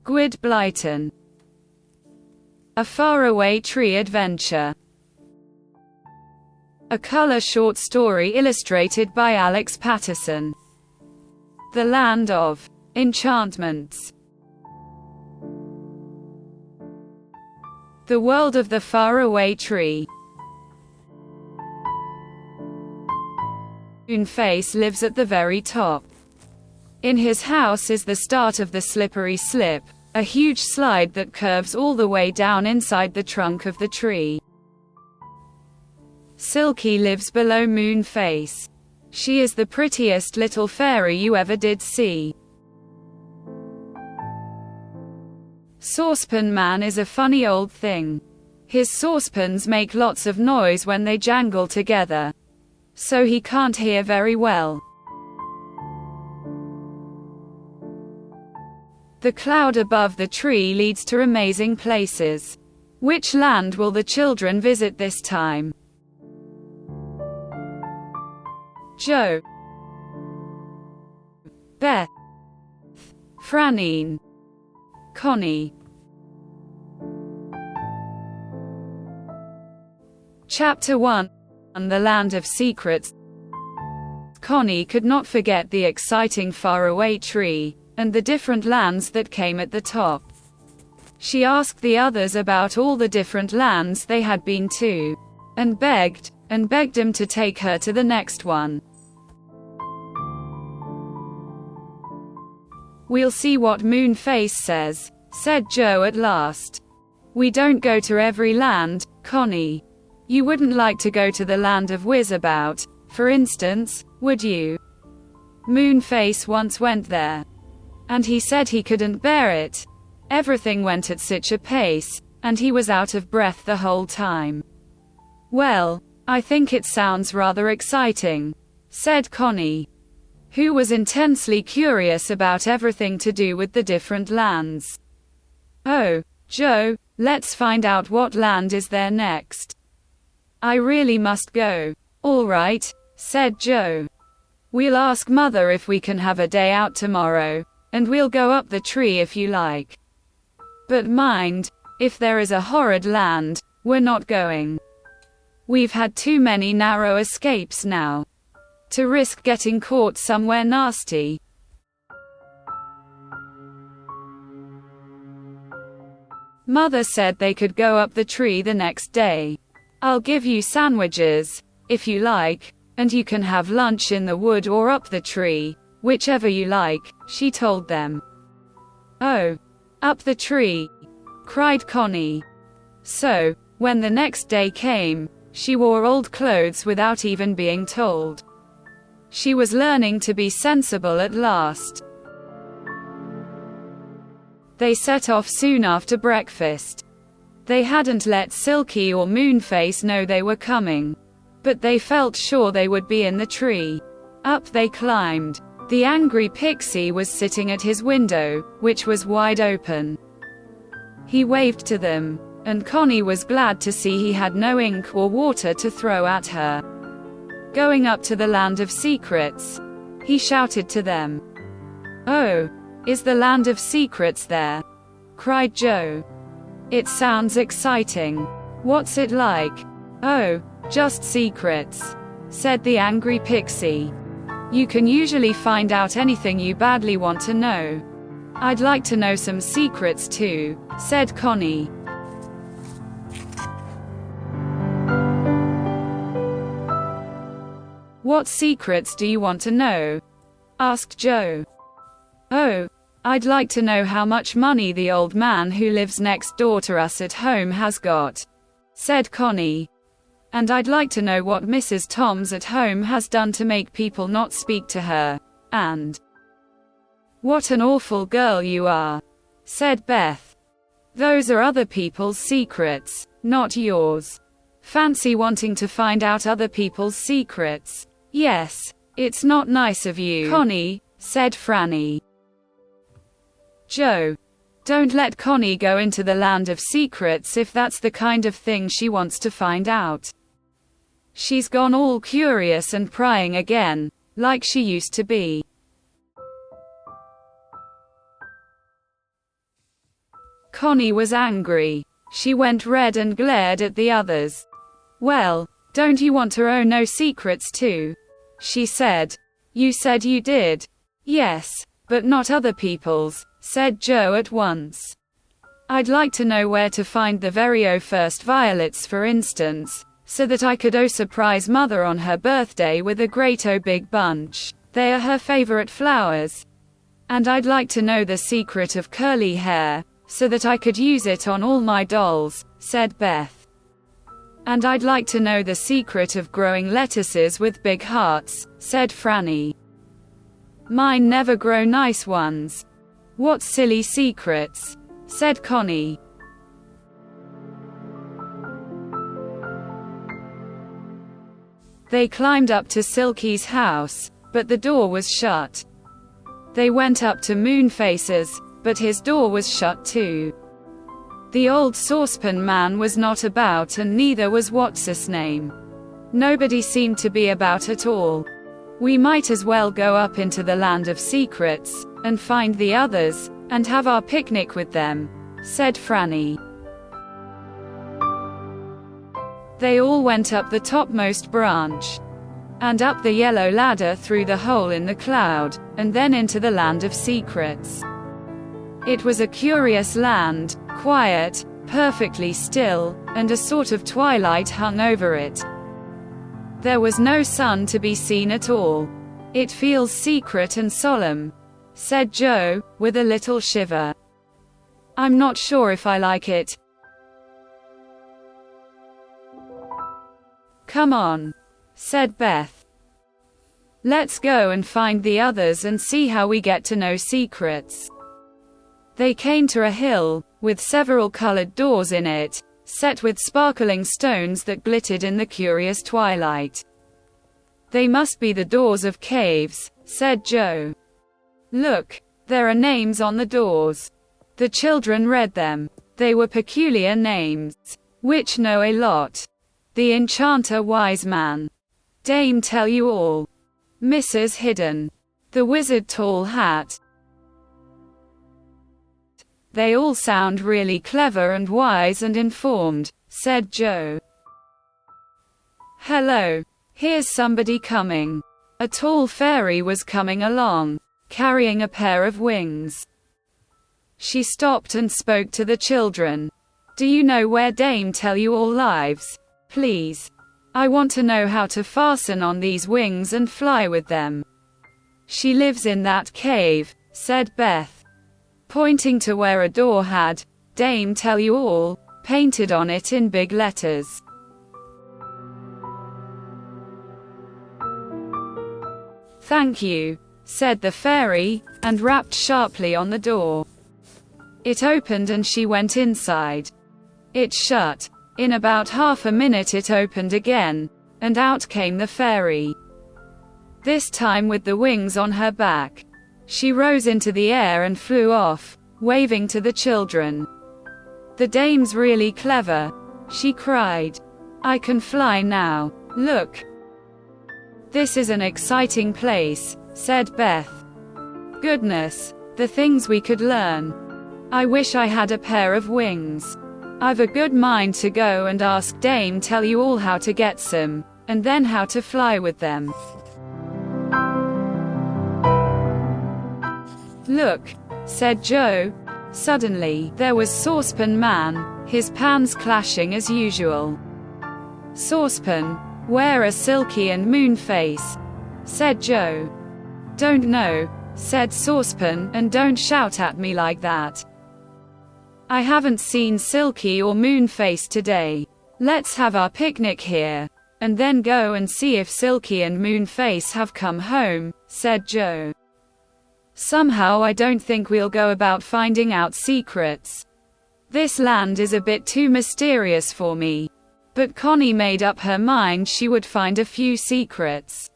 Gwyd Blyton. A Faraway Tree Adventure. A color short story illustrated by Alex Patterson. The Land of Enchantments. The World of the Faraway Tree. Moonface lives at the very top. In his house is the start of the slippery slip, a huge slide that curves all the way down inside the trunk of the tree. Silky lives below Moonface. She is the prettiest little fairy you ever did see. Saucepan Man is a funny old thing. His saucepans make lots of noise when they jangle together, so he can't hear very well. The cloud above the tree leads to amazing places. Which land will the children visit this time? Joe, Beth, Franine, Connie. Chapter 1. The Land of Secrets. Connie could not forget the exciting faraway tree, and the different lands that came at the top. She asked the others about all the different lands they had been to, and begged them to take her to the next one. "We'll see what Moonface says," said Joe at last. "We don't go to every land, Connie. You wouldn't like to go to the Land of Wizabout, for instance, would you? Moonface once went there, and he said he couldn't bear it. Everything went at such a pace, and he was out of breath the whole time." "Well, I think it sounds rather exciting," said Connie, who was intensely curious about everything to do with the different lands. "Oh, Joe, let's find out what land is there next. I really must go." "All right," said Joe. "We'll ask Mother if we can have a day out tomorrow, and we'll go up the tree if you like. But mind, if there is a horrid land, we're not going. We've had too many narrow escapes now to risk getting caught somewhere nasty." Mother said they could go up the tree the next day. "I'll give you sandwiches, if you like, and you can have lunch in the wood or up the tree, whichever you like," she told them. "Oh, up the tree!" cried Connie. So, when the next day came, she wore old clothes without even being told. She was learning to be sensible at last. They set off soon after breakfast. They hadn't let Silky or Moonface know they were coming, but they felt sure they would be in the tree. Up they climbed. The angry pixie was sitting at his window, which was wide open. He waved to them, and Connie was glad to see he had no ink or water to throw at her. "Going up to the Land of Secrets," he shouted to them. "Oh, is the Land of Secrets there?" cried Joe. "It sounds exciting. What's it like?" "Oh, just secrets," said the angry pixie. "You can usually find out anything you badly want to know." "I'd like to know some secrets too," said Connie. "What secrets do you want to know?" asked Joe. "Oh, I'd like to know how much money the old man who lives next door to us at home has got," said Connie. "And I'd like to know what Mrs. Toms at home has done to make people not speak to her, and..." "What an awful girl you are," said Beth. "Those are other people's secrets, not yours. Fancy wanting to find out other people's secrets." "Yes, it's not nice of you, Connie," said Franny. "Joe, don't let Connie go into the Land of Secrets if that's the kind of thing she wants to find out. She's gone all curious and prying again, like she used to be." Connie was angry. She went red and glared at the others. "Well, don't you want to know secrets too?" she said. "You said you did." "Yes, but not other people's," said Joe at once. "I'd like to know where to find the very first violets, for instance, so that I could surprise Mother on her birthday with a great big bunch. They are her favorite flowers. And I'd like to know the secret of curly hair, so that I could use it on all my dolls," said Beth. "And I'd like to know the secret of growing lettuces with big hearts," said Franny. "Mine never grow nice ones." "What silly secrets," said Connie. They climbed up to Silky's house, but the door was shut. They went up to Moonface's, but his door was shut too. The old saucepan man was not about, and neither was what's-his-name. Nobody seemed to be about at all. "We might as well go up into the land of secrets, and find the others, and have our picnic with them," said Franny. They all went up the topmost branch, and up the yellow ladder through the hole in the cloud, and then into the land of secrets. It was a curious land, quiet, perfectly still, and a sort of twilight hung over it. There was no sun to be seen at all. "It feels secret and solemn," said Joe, with a little shiver. "I'm not sure if I like it." "Come on," said Beth. "Let's go and find the others and see how we get to know secrets." They came to a hill, with several colored doors in it, set with sparkling stones that glittered in the curious twilight. "They must be the doors of caves," said Joe. "Look, there are names on the doors." The children read them. They were peculiar names, which know a lot. The Enchanter Wise Man, Dame Tell You All, Mrs. Hidden, the Wizard Tall Hat. "They all sound really clever and wise and informed," said Joe. "Hello, here's somebody coming." A tall fairy was coming along, carrying a pair of wings. She stopped and spoke to the children. "Do you know where Dame Tell You All lives? Please. I want to know how to fasten on these wings and fly with them." "She lives in that cave," said Beth, pointing to where a door had "Dame Tell You All" painted on it in big letters. "Thank you," said the fairy, and rapped sharply on the door. It opened and she went inside. It shut. In about half a minute it opened again, and out came the fairy. This time with the wings on her back. She rose into the air and flew off, waving to the children. "The dame's really clever," she cried. "I can fly now. Look. This is an exciting place," said Beth. "Goodness, the things we could learn. I wish I had a pair of wings. I've a good mind to go and ask Dame Tell You All how to get some, and then how to fly with them." "Look," said Joe. Suddenly, there was Saucepan Man, his pans clashing as usual. "Saucepan, where are Silky and Moonface?" said Joe. "Don't know," said Saucepan, "and don't shout at me like that. I haven't seen Silky or Moonface today. Let's have our picnic here, and then go and see if Silky and Moonface have come home," said Joe. "Somehow I don't think we'll go about finding out secrets. This land is a bit too mysterious for me." But Connie made up her mind she would find a few secrets.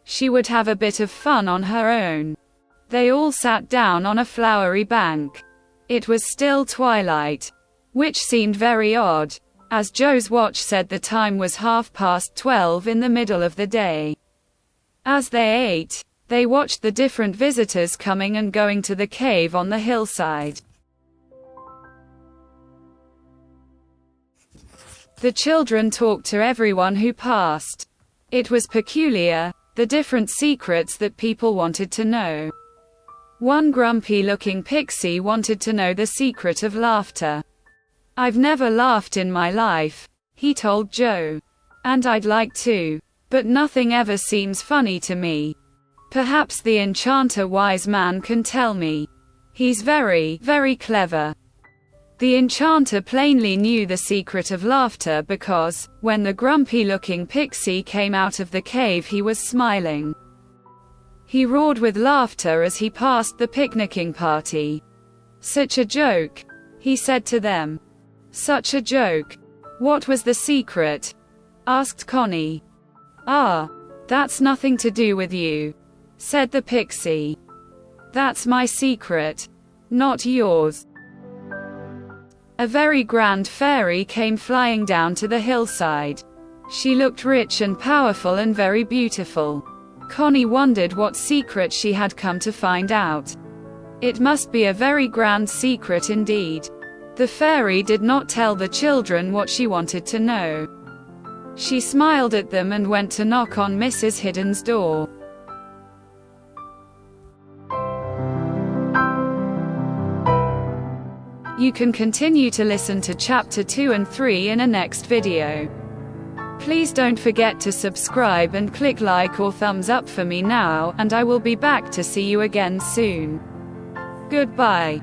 She would have a bit of fun on her own. They all sat down on a flowery bank. It was still twilight, which seemed very odd, as Joe's watch said the time was 12:30 in the middle of the day. As they ate, they watched the different visitors coming and going to the cave on the hillside. The children talked to everyone who passed. It was peculiar, the different secrets that people wanted to know. One grumpy-looking pixie wanted to know the secret of laughter. "I've never laughed in my life," he told Joe. "And I'd like to. But nothing ever seems funny to me. Perhaps the enchanter wise man can tell me. He's very, very clever." The enchanter plainly knew the secret of laughter because, when the grumpy-looking pixie came out of the cave, he was smiling. He roared with laughter as he passed the picnicking party. "Such a joke," he said to them. "Such a joke. What was the secret?" asked Connie. "Ah, that's nothing to do with you," said the pixie. "That's my secret. Not yours." A very grand fairy came flying down to the hillside. She looked rich and powerful and very beautiful. Connie wondered what secret she had come to find out. It must be a very grand secret indeed. The fairy did not tell the children what she wanted to know. She smiled at them and went to knock on Mrs. Hidden's door. You can continue to listen to chapter 2 and 3 in a next video. Please don't forget to subscribe and click like or thumbs up for me now, and I will be back to see you again soon. Goodbye.